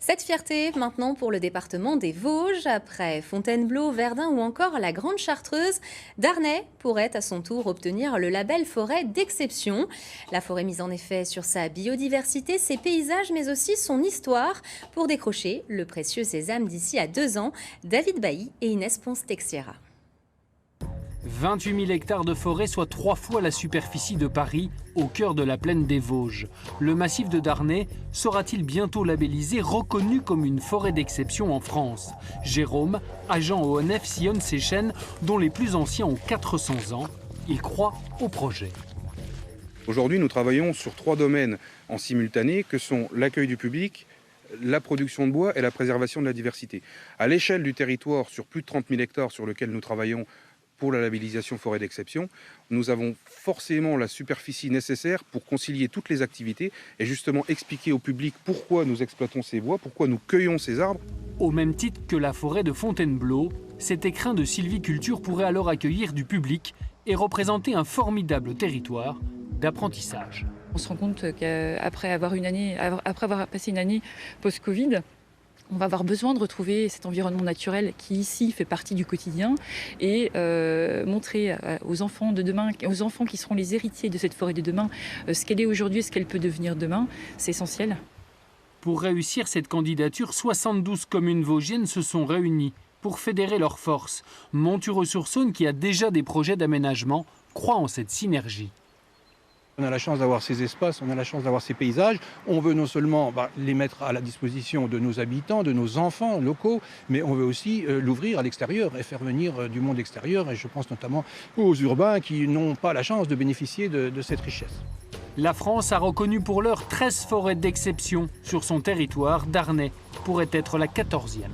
Cette fierté maintenant pour le département des Vosges. Après Fontainebleau, Verdun ou encore la Grande Chartreuse, Darney pourrait à son tour obtenir le label forêt d'exception. La forêt mise en effet sur sa biodiversité, ses paysages mais aussi son histoire. Pour décrocher le précieux sésame d'ici à 2 ans, David Bailly et Inès Ponce-Texiera. 28 000 hectares de forêt, soit 3 fois la superficie de Paris, au cœur de la plaine des Vosges. Le massif de Darney sera-t-il bientôt labellisé, reconnu comme une forêt d'exception en France? Jérôme, agent au ONF, sillonne ces chênes dont les plus anciens ont 400 ans. Il croit au projet. Aujourd'hui, nous travaillons sur 3 domaines en simultané que sont l'accueil du public, la production de bois et la préservation de la diversité. À l'échelle du territoire, sur plus de 30 000 hectares sur lequel nous travaillons pour la labellisation forêt d'exception, nous avons forcément la superficie nécessaire pour concilier toutes les activités et justement expliquer au public pourquoi nous exploitons ces bois, pourquoi nous cueillons ces arbres. Au même titre que la forêt de Fontainebleau, cet écrin de sylviculture pourrait alors accueillir du public et représenter un formidable territoire d'apprentissage. On se rend compte qu'après avoir passé une année post-Covid, on va avoir besoin de retrouver cet environnement naturel qui ici fait partie du quotidien et montrer aux enfants de demain, aux enfants qui seront les héritiers de cette forêt de demain, ce qu'elle est aujourd'hui et ce qu'elle peut devenir demain, c'est essentiel. Pour réussir cette candidature, 72 communes vosgiennes se sont réunies pour fédérer leurs forces. Montureux-sur-Saône, qui a déjà des projets d'aménagement, croit en cette synergie. On a la chance d'avoir ces espaces, on a la chance d'avoir ces paysages. On veut non seulement les mettre à la disposition de nos habitants, de nos enfants locaux, mais on veut aussi l'ouvrir à l'extérieur et faire venir du monde extérieur. Et je pense notamment aux urbains qui n'ont pas la chance de bénéficier de cette richesse. La France a reconnu pour l'heure 13 forêts d'exception sur son territoire. Darney pourrait être la 14e.